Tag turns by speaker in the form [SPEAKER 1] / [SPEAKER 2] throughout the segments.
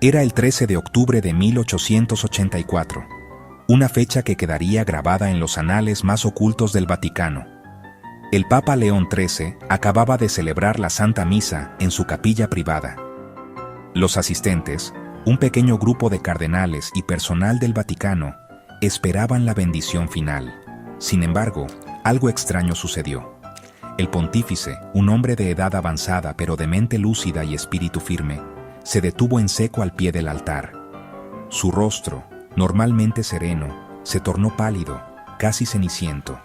[SPEAKER 1] Era el 13 de octubre de 1884, una fecha que quedaría grabada en los anales más ocultos del Vaticano. El Papa León XIII acababa de celebrar la Santa Misa en su capilla privada. Los asistentes, un pequeño grupo de cardenales y personal del Vaticano, esperaban la bendición final. Sin embargo, algo extraño sucedió. El pontífice, un hombre de edad avanzada pero de mente lúcida y espíritu firme, se detuvo en seco al pie del altar. Su rostro, normalmente sereno, se tornó pálido, casi ceniciento.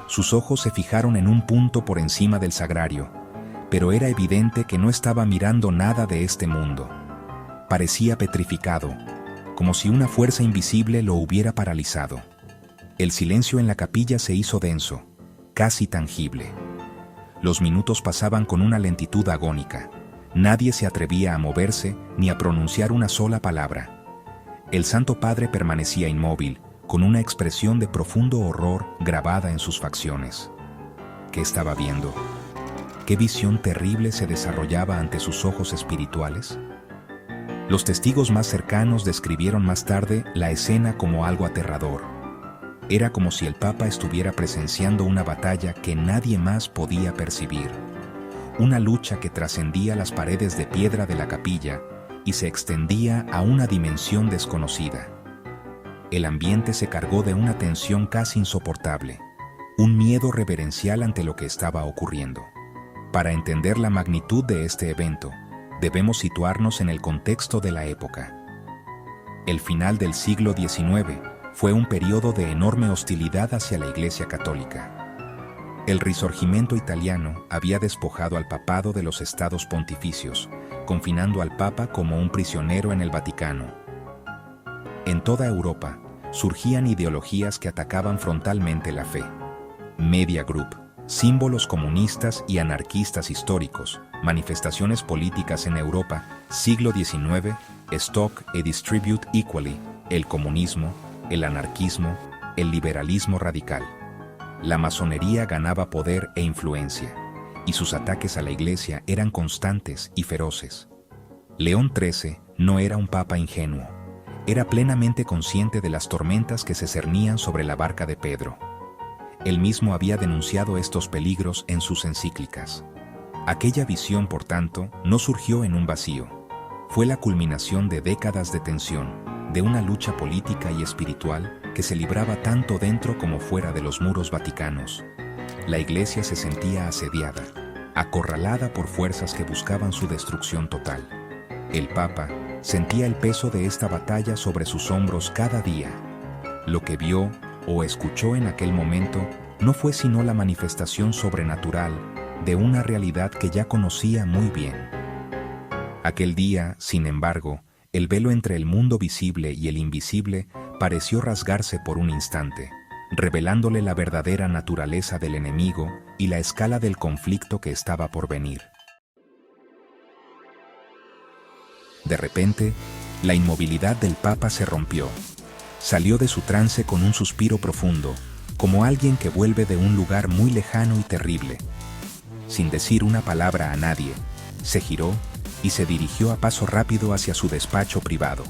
[SPEAKER 1] Sus ojos se fijaron en un punto por encima del sagrario, pero era evidente que no estaba mirando nada de este mundo. Parecía petrificado, como si una fuerza invisible lo hubiera paralizado. El silencio en la capilla se hizo denso, casi tangible. Los minutos pasaban con una lentitud agónica. Nadie se atrevía a moverse ni a pronunciar una sola palabra. El Santo Padre permanecía inmóvil, con una expresión de profundo horror grabada en sus facciones. ¿Qué estaba viendo? ¿Qué visión terrible se desarrollaba ante sus ojos espirituales? Los testigos más cercanos describieron más tarde la escena como algo aterrador. Era como si el Papa estuviera presenciando una batalla que nadie más podía percibir. Una lucha que trascendía las paredes de piedra de la capilla y se extendía a una dimensión desconocida. El ambiente se cargó de una tensión casi insoportable, un miedo reverencial ante lo que estaba ocurriendo. Para entender la magnitud de este evento, debemos situarnos en el contexto de la época. El final del siglo XIX fue un periodo de enorme hostilidad hacia la Iglesia Católica. El Risorgimento italiano había despojado al papado de los estados pontificios, confinando al Papa como un prisionero en el Vaticano. En toda Europa surgían ideologías que atacaban frontalmente la fe. Media Group, símbolos comunistas y anarquistas históricos, manifestaciones políticas en Europa, siglo XIX, Stock and Distribute Equally, el comunismo, el anarquismo, el liberalismo radical. La masonería ganaba poder e influencia, y sus ataques a la Iglesia eran constantes y feroces. León XIII no era un papa ingenuo, era plenamente consciente de las tormentas que se cernían sobre la barca de Pedro. Él mismo había denunciado estos peligros en sus encíclicas. Aquella visión, por tanto, no surgió en un vacío. Fue la culminación de décadas de tensión, de una lucha política y espiritual que se libraba tanto dentro como fuera de los muros vaticanos. La Iglesia se sentía asediada, acorralada por fuerzas que buscaban su destrucción total. El Papa sentía el peso de esta batalla sobre sus hombros cada día. Lo que vio o escuchó en aquel momento no fue sino la manifestación sobrenatural de una realidad que ya conocía muy bien. Aquel día, sin embargo, el velo entre el mundo visible y el invisible pareció rasgarse por un instante, revelándole la verdadera naturaleza del enemigo y la escala del conflicto que estaba por venir. De repente, la inmovilidad del Papa se rompió. Salió de su trance con un suspiro profundo, como alguien que vuelve de un lugar muy lejano y terrible. Sin decir una palabra a nadie, se giró y se dirigió a paso rápido hacia su despacho privado.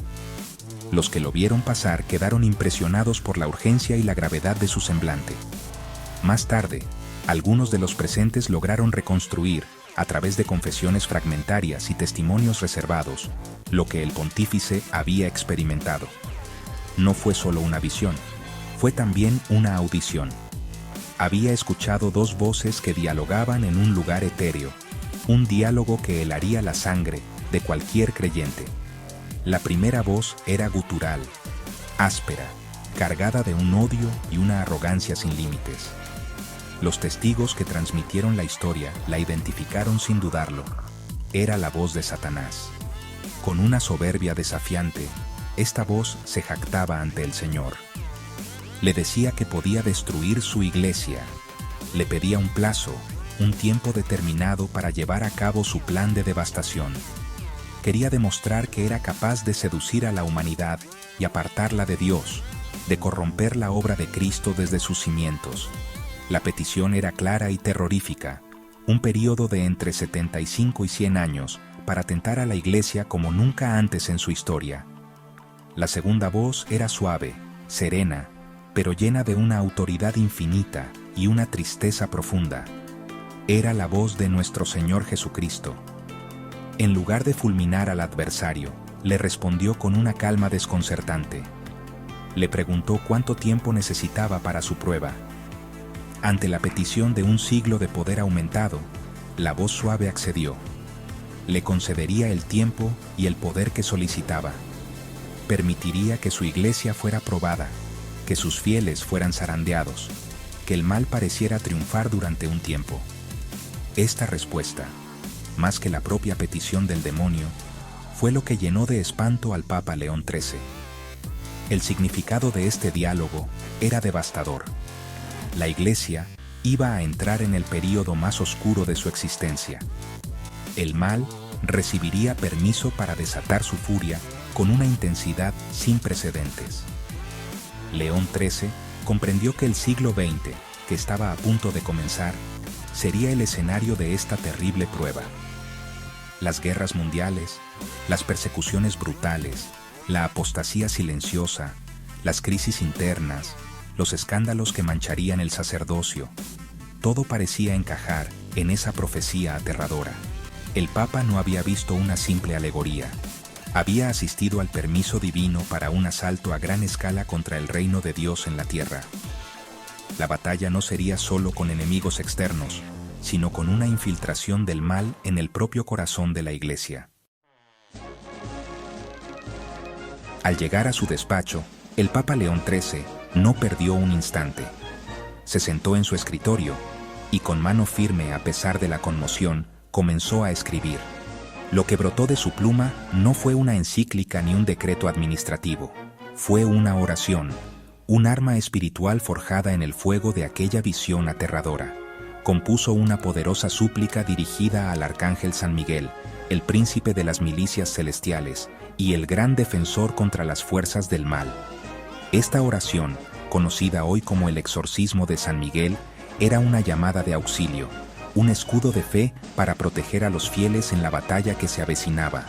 [SPEAKER 1] Los que lo vieron pasar quedaron impresionados por la urgencia y la gravedad de su semblante. Más tarde, algunos de los presentes lograron reconstruir, a través de confesiones fragmentarias y testimonios reservados, lo que el pontífice había experimentado. No fue solo una visión, fue también una audición. Había escuchado dos voces que dialogaban en un lugar etéreo, un diálogo que helaría la sangre de cualquier creyente. La primera voz era gutural, áspera, cargada de un odio y una arrogancia sin límites. Los testigos que transmitieron la historia la identificaron sin dudarlo. Era la voz de Satanás. Con una soberbia desafiante, esta voz se jactaba ante el Señor. Le decía que podía destruir su iglesia. Le pedía un plazo, un tiempo determinado para llevar a cabo su plan de devastación. Quería demostrar que era capaz de seducir a la humanidad y apartarla de Dios, de corromper la obra de Cristo desde sus cimientos. La petición era clara y terrorífica. Un período de entre 75 y 100 años para tentar a la Iglesia como nunca antes en su historia. La segunda voz era suave, serena, pero llena de una autoridad infinita y una tristeza profunda. Era la voz de nuestro Señor Jesucristo. En lugar de fulminar al adversario, le respondió con una calma desconcertante. Le preguntó cuánto tiempo necesitaba para su prueba. Ante la petición de un siglo de poder aumentado, la voz suave accedió. Le concedería el tiempo y el poder que solicitaba. Permitiría que su iglesia fuera probada, que sus fieles fueran zarandeados, que el mal pareciera triunfar durante un tiempo. Esta respuesta, más que la propia petición del demonio, fue lo que llenó de espanto al Papa León XIII. El significado de este diálogo era devastador. La Iglesia iba a entrar en el período más oscuro de su existencia. El mal recibiría permiso para desatar su furia con una intensidad sin precedentes. León XIII comprendió que el siglo XX, que estaba a punto de comenzar, sería el escenario de esta terrible prueba. Las guerras mundiales, las persecuciones brutales, la apostasía silenciosa, las crisis internas, los escándalos que mancharían el sacerdocio, todo parecía encajar en esa profecía aterradora. El Papa no había visto una simple alegoría. Había asistido al permiso divino para un asalto a gran escala contra el reino de Dios en la tierra. La batalla no sería solo con enemigos externos, sino con una infiltración del mal en el propio corazón de la Iglesia. Al llegar a su despacho, el Papa León XIII no perdió un instante. Se sentó en su escritorio y con mano firme a pesar de la conmoción, comenzó a escribir. Lo que brotó de su pluma no fue una encíclica ni un decreto administrativo, fue una oración, un arma espiritual forjada en el fuego de aquella visión aterradora. Compuso una poderosa súplica dirigida al arcángel San Miguel, el príncipe de las milicias celestiales y el gran defensor contra las fuerzas del mal. Esta oración, conocida hoy como el exorcismo de San Miguel, era una llamada de auxilio, un escudo de fe para proteger a los fieles en la batalla que se avecinaba.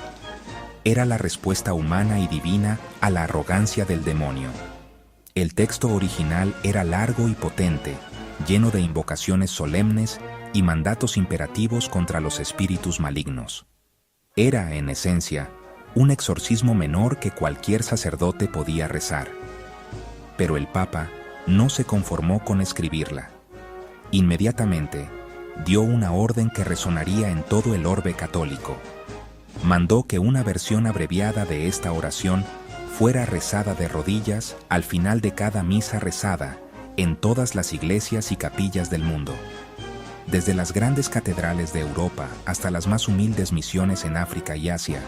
[SPEAKER 1] Era la respuesta humana y divina a la arrogancia del demonio. El texto original era largo y potente, lleno de invocaciones solemnes y mandatos imperativos contra los espíritus malignos. Era, en esencia, un exorcismo menor que cualquier sacerdote podía rezar. Pero el Papa no se conformó con escribirla. Inmediatamente, dio una orden que resonaría en todo el orbe católico. Mandó que una versión abreviada de esta oración fuera rezada de rodillas al final de cada misa rezada en todas las iglesias y capillas del mundo. Desde las grandes catedrales de Europa hasta las más humildes misiones en África y Asia,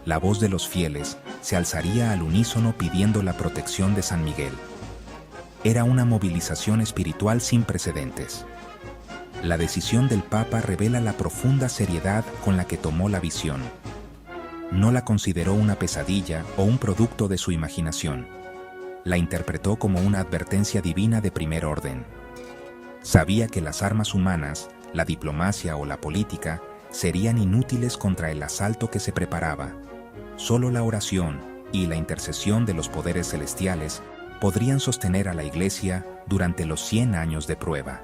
[SPEAKER 1] la voz de los fieles se alzaría al unísono pidiendo la protección de San Miguel. Era una movilización espiritual sin precedentes. La decisión del Papa revela la profunda seriedad con la que tomó la visión. No la consideró una pesadilla o un producto de su imaginación. La interpretó como una advertencia divina de primer orden. Sabía que las armas humanas, la diplomacia o la política, serían inútiles contra el asalto que se preparaba. Solo la oración y la intercesión de los poderes celestiales podrían sostener a la Iglesia durante los 100 años de prueba.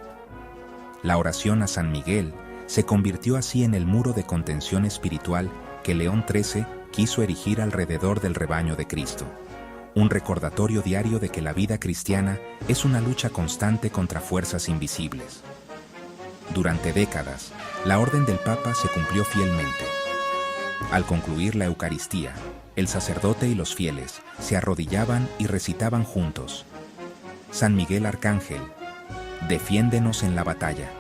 [SPEAKER 1] La oración a San Miguel se convirtió así en el muro de contención espiritual que León XIII quiso erigir alrededor del rebaño de Cristo. Un recordatorio diario de que la vida cristiana es una lucha constante contra fuerzas invisibles. Durante décadas, la orden del Papa se cumplió fielmente. Al concluir la Eucaristía, el sacerdote y los fieles se arrodillaban y recitaban juntos: San Miguel Arcángel, defiéndenos en la batalla.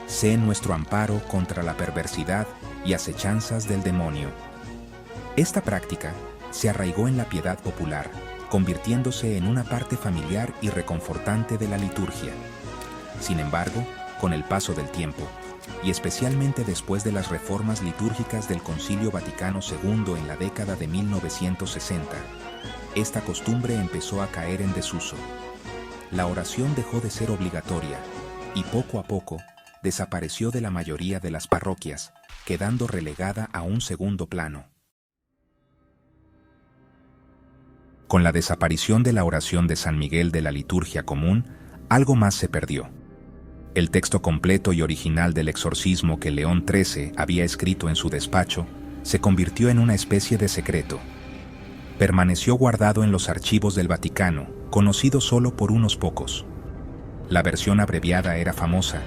[SPEAKER 1] Sé nuestro amparo contra la perversidad y acechanzas del demonio. Esta práctica se arraigó en la piedad popular, convirtiéndose en una parte familiar y reconfortante de la liturgia. Sin embargo, con el paso del tiempo, y especialmente después de las reformas litúrgicas del Concilio Vaticano II en la década de 1960, esta costumbre empezó a caer en desuso. La oración dejó de ser obligatoria y poco a poco desapareció de la mayoría de las parroquias, quedando relegada a un segundo plano. Con la desaparición de la oración de San Miguel de la liturgia común, algo más se perdió. El texto completo y original del exorcismo que León XIII había escrito en su despacho se convirtió en una especie de secreto. Permaneció guardado en los archivos del Vaticano, conocido solo por unos pocos. La versión abreviada era famosa,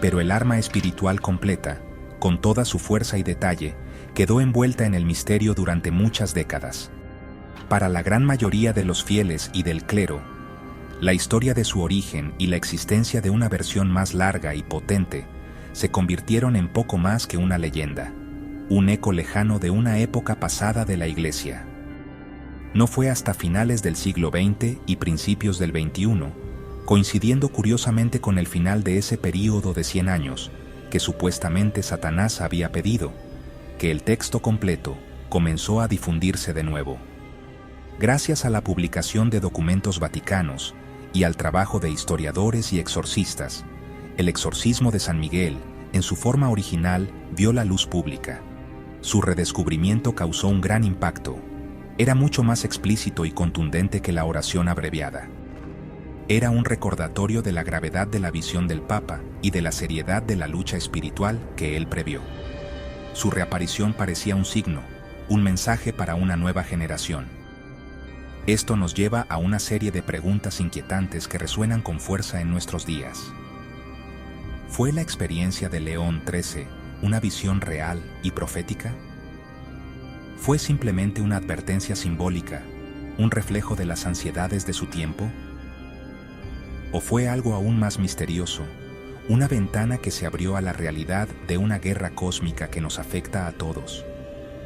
[SPEAKER 1] pero el arma espiritual completa, con toda su fuerza y detalle, quedó envuelta en el misterio durante muchas décadas. Para la gran mayoría de los fieles y del clero, la historia de su origen y la existencia de una versión más larga y potente se convirtieron en poco más que una leyenda, un eco lejano de una época pasada de la Iglesia. No fue hasta finales del siglo XX y principios del XXI, coincidiendo curiosamente con el final de ese período de 100 años, que supuestamente Satanás había pedido, que el texto completo comenzó a difundirse de nuevo. Gracias a la publicación de documentos vaticanos y al trabajo de historiadores y exorcistas, el exorcismo de San Miguel, en su forma original, vio la luz pública. Su redescubrimiento causó un gran impacto. Era mucho más explícito y contundente que la oración abreviada. Era un recordatorio de la gravedad de la visión del Papa y de la seriedad de la lucha espiritual que él previó. Su reaparición parecía un signo, un mensaje para una nueva generación. Esto nos lleva a una serie de preguntas inquietantes que resuenan con fuerza en nuestros días. ¿Fue la experiencia de León XIII una visión real y profética? ¿Fue simplemente una advertencia simbólica, un reflejo de las ansiedades de su tiempo? ¿O fue algo aún más misterioso, una ventana que se abrió a la realidad de una guerra cósmica que nos afecta a todos?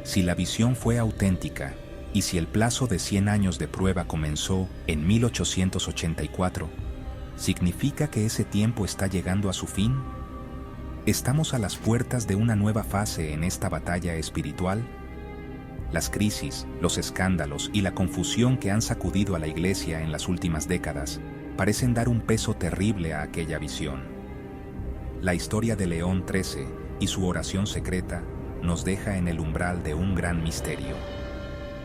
[SPEAKER 1] Si la visión fue auténtica, y si el plazo de 100 años de prueba comenzó en 1884, ¿significa que ese tiempo está llegando a su fin? ¿Estamos a las puertas de una nueva fase en esta batalla espiritual? Las crisis, los escándalos y la confusión que han sacudido a la Iglesia en las últimas décadas parecen dar un peso terrible a aquella visión. La historia de León XIII y su oración secreta nos deja en el umbral de un gran misterio.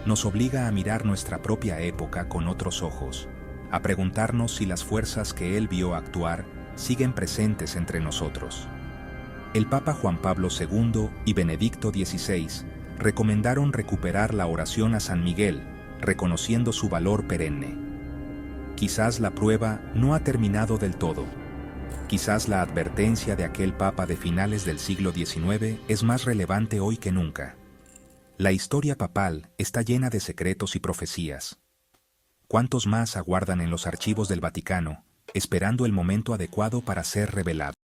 [SPEAKER 1] Nos obliga a mirar nuestra propia época con otros ojos, a preguntarnos si las fuerzas que él vio actuar siguen presentes entre nosotros. El Papa Juan Pablo II y Benedicto XVI recomendaron recuperar la oración a San Miguel, reconociendo su valor perenne. Quizás la prueba no ha terminado del todo. Quizás la advertencia de aquel Papa de finales del siglo XIX es más relevante hoy que nunca. La historia papal está llena de secretos y profecías. ¿Cuántos más aguardan en los archivos del Vaticano, esperando el momento adecuado para ser revelados?